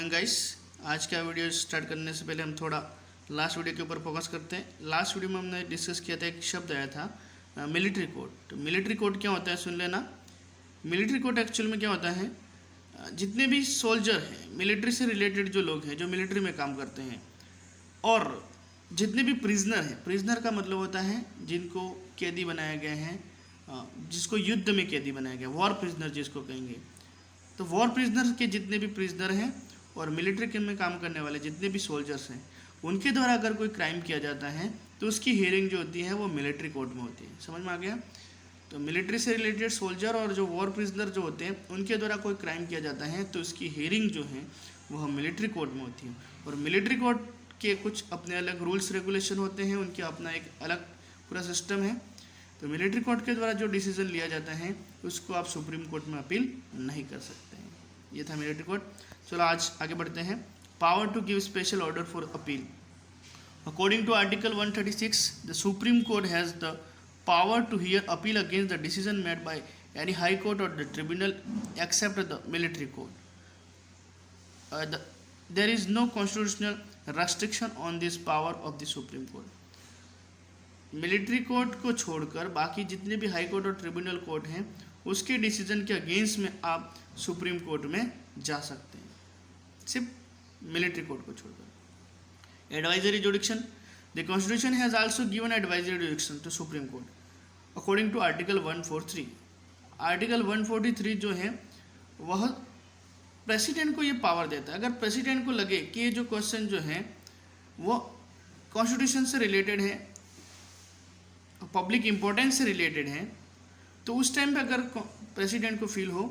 Morning guys. आज का video start करने से पहले हम थोड़ा लास्ट वीडियो के ऊपर फोकस करते हैं। लास्ट वीडियो में हमने डिस्कस किया था, एक शब्द आया था मिलिट्री कोड। तो मिलिट्री कोड क्या होता है सुन लेना। मिलिट्री कोड एक्चुअल में क्या होता है, जितने भी सोल्जर हैं, मिलिट्री से रिलेटेड जो लोग हैं जो मिलिट्री में काम करते हैं, और जितने भी प्रिजनर हैं, प्रिजनर का मतलब होता है जिनको कैदी बनाया गया है, जिसको युद्ध में कैदी बनाया गया, वॉर प्रिजनर जिसको कहेंगे। तो वॉर प्रिजनर के जितने भी प्रिजनर हैं और मिलिट्री के में काम करने वाले जितने भी सोल्जर्स हैं, उनके द्वारा अगर कोई क्राइम किया जाता है तो उसकी हियरिंग जो होती है वो मिलिट्री कोर्ट में होती है। समझ में आ गया। तो मिलिट्री से रिलेटेड सोल्जर और जो वॉर प्रिजनर जो होते हैं उनके द्वारा कोई क्राइम किया जाता है तो उसकी हियरिंग जो है वह मिलिट्री कोर्ट में होती है। और मिलिट्री कोर्ट के कुछ अपने अलग रूल्स रेगुलेशन होते हैं, उनके अपना एक अलग पूरा सिस्टम है। तो मिलिट्री कोर्ट के द्वारा जो डिसीजन लिया जाता है उसको आप सुप्रीम कोर्ट में अपील नहीं कर सकते हैं। ये था मिलिट्री कोर्ट। चलो आज आगे बढ़ते हैं। Power to give special order for appeal. According to article 136, the supreme court has the power to hear appeal against the decision made by any high court or the tribunal except the military court. There is no constitutional restriction on this power of the Supreme Court. Military court को छोड़कर बाकी जितने भी high court और tribunal court हैं उसके decision के against में आप सुप्रीम कोर्ट में जा सकते हैं, सिर्फ मिलिट्री कोर्ट को छोड़कर। Advisory जुडिक्शन। The Constitution has also given advisory jurisdiction to Supreme Court, according to Article 143. Article 143 जो है वह प्रेसिडेंट को ये पावर देता है। अगर प्रेसिडेंट को लगे कि ये जो क्वेश्चन जो है वो कॉन्स्टिट्यूशन से रिलेटेड है, पब्लिक इम्पोर्टेंस से रिलेटेड है, तो उस टाइम पे अगर प्रेसिडेंट को फील हो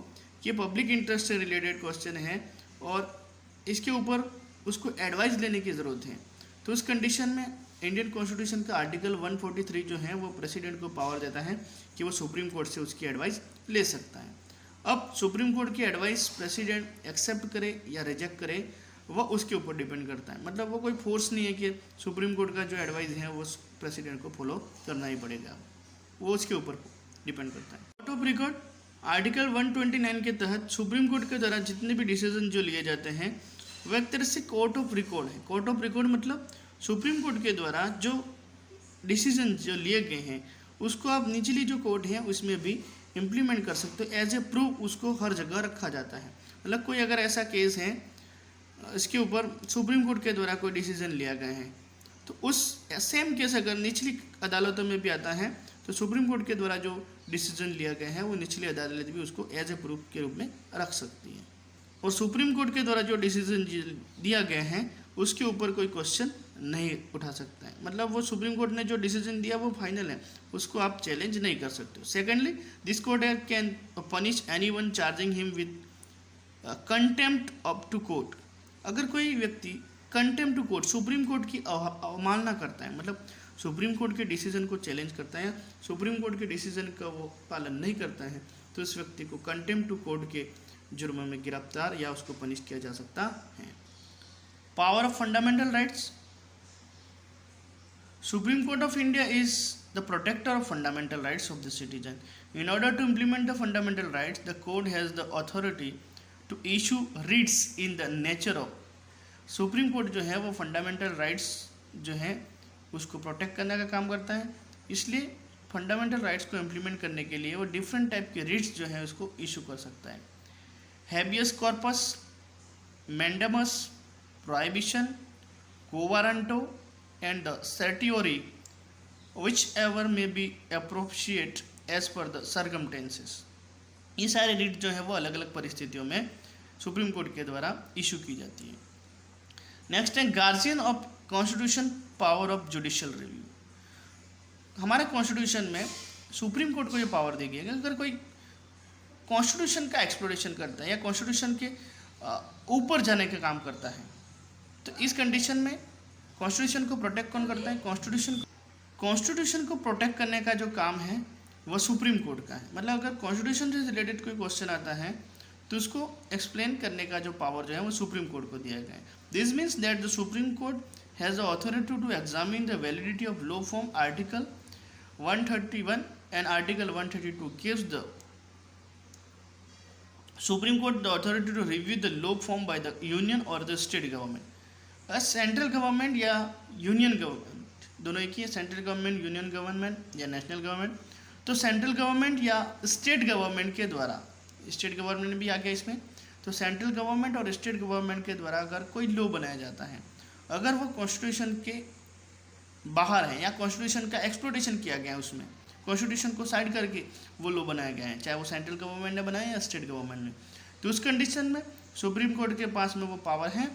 कि ये पब्लिक इंटरेस्ट से रिलेटेड क्वेश्चन है और इसके ऊपर उसको एडवाइस लेने की ज़रूरत है, तो उस कंडीशन में इंडियन कॉन्स्टिट्यूशन का आर्टिकल 143 जो है वो प्रेसिडेंट को पावर देता है कि वो सुप्रीम कोर्ट से उसकी एडवाइस ले सकता है। अब सुप्रीम कोर्ट की एडवाइस प्रेसिडेंट एक्सेप्ट करे या रिजेक्ट करे वह उसके ऊपर डिपेंड करता है। मतलब वो कोई फोर्स नहीं है कि सुप्रीम कोर्ट का जो एडवाइस है वो प्रेसिडेंट को फॉलो करना ही पड़ेगा, वो उसके ऊपर डिपेंड करता है। Court of record. आर्टिकल 129 के तहत सुप्रीम कोर्ट के द्वारा जितने भी डिसीजन जो लिए जाते हैं वह एक तरह से कोर्ट ऑफ रिकॉर्ड है। कोर्ट ऑफ रिकॉर्ड मतलब सुप्रीम कोर्ट के द्वारा जो डिसीजन जो लिए गए हैं उसको आप निचली जो कोर्ट है उसमें भी इम्प्लीमेंट कर सकते हो। एज ए प्रूफ उसको हर जगह रखा जाता है। मतलब कोई अगर ऐसा केस है इसके ऊपर सुप्रीम कोर्ट के द्वारा कोई डिसीजन लिया गया है तो उस सेम केस अगर निचली अदालतों में भी आता है तो सुप्रीम कोर्ट के द्वारा जो डिसीजन लिया गया है वो निचली अदालत भी उसको एज ए प्रूफ के रूप में रख सकती है। और सुप्रीम कोर्ट के द्वारा जो डिसीजन दिया गया है उसके ऊपर कोई क्वेश्चन नहीं उठा सकता है। मतलब वो सुप्रीम कोर्ट ने जो डिसीजन दिया वो फाइनल है, उसको आप चैलेंज नहीं कर सकते हो। Secondly, this court can punish anyone charging him with contempt up to court. अगर कोई व्यक्ति contempt to court, supreme court की अवमानना करता है, मतलब सुप्रीम कोर्ट के डिसीजन को चैलेंज करता है, सुप्रीम कोर्ट के डिसीजन का वो पालन नहीं करता है, तो इस व्यक्ति को कंटेम्प्ट टू कोर्ट के जुर्म में गिरफ्तार या उसको पनिश किया जा सकता है। Power of fundamental rights. Supreme court of India is the protector of fundamental rights of the citizen. In order to implement the fundamental rights, the court has the authority to issue writs in the nature of. Supreme court जो है वो fundamental rights जो है उसको protect करने का काम करता है, इसलिए फंडामेंटल राइट्स को इम्प्लीमेंट करने के लिए वो डिफरेंट टाइप के रिट्स जो है उसको इशू कर सकता है। Habeas corpus, mandamus, prohibition, quo warranto and the certiorari, whichever may be appropriate as per the circumstances। ये सारे रिट जो है वो अलग अलग परिस्थितियों में सुप्रीम कोर्ट के द्वारा इशू की जाती है। नेक्स्ट है guardian of constitution, power of judicial review. हमारे कॉन्स्टिट्यूशन में सुप्रीम कोर्ट को ये पावर दी गई है कि अगर कोई कॉन्स्टिट्यूशन का एक्सप्लोरेशन करता है या कॉन्स्टिट्यूशन के ऊपर जाने का काम करता है तो इस कंडीशन में कॉन्स्टिट्यूशन को प्रोटेक्ट कौन करता है? कॉन्स्टिट्यूशन को प्रोटेक्ट करने का जो काम है वह सुप्रीम कोर्ट का है। मतलब अगर कॉन्स्टिट्यूशन से रिलेटेड कोई क्वेश्चन आता है तो उसको एक्सप्लेन करने का जो पावर जो है वो सुप्रीम कोर्ट को दिया गया है। This means that the supreme court has the authority to examine the validity of law from article 131 and article 132 gives the supreme court the authority to review the law form by the union or the state government. Central government या union government दोनों एक ही है, central government, union government या national government. तो central government या state government के द्वारा, स्टेट गवर्नमेंट भी आ गया इसमें, तो सेंट्रल गवर्नमेंट और स्टेट गवर्नमेंट के द्वारा अगर कोई लॉ बनाया जाता है, अगर वो कॉन्स्टिट्यूशन के बाहर है या कॉन्स्टिट्यूशन का एक्सप्लोटेशन किया गया है, उसमें कॉन्स्टिट्यूशन को साइड करके वो लॉ बनाया गया है, चाहे वो सेंट्रल गवर्नमेंट ने बनाया या स्टेट गवर्नमेंट ने, तो उस कंडीशन में सुप्रीम कोर्ट के पास में वो पावर है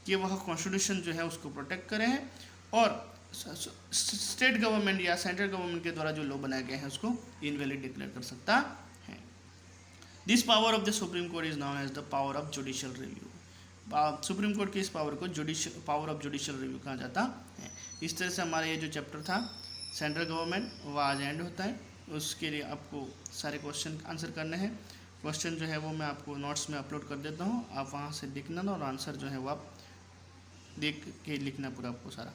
कि वह कॉन्स्टिट्यूशन जो है उसको प्रोटेक्ट करे हैं, और स्टेट गवर्नमेंट या सेंट्रल गवर्नमेंट के द्वारा जो लॉ बनाया गया है उसको इनवैलिड डिक्लेयर कर सकता है। This power of the supreme court is known as the power of judicial review. Supreme court की इस पावर को पावर ऑफ जुडिशियल रिव्यू कहा जाता है। इस तरह से हमारा ये जो चैप्टर था सेंट्रल गवर्नमेंट वो आज एंड होता है। उसके लिए आपको सारे क्वेश्चन आंसर करने हैं। क्वेश्चन जो है वो मैं आपको नोट्स में अपलोड कर देता हूँ, आप वहाँ से लिखना और आंसर जो है वो आप देख के लिखना पूरा आपको सारा।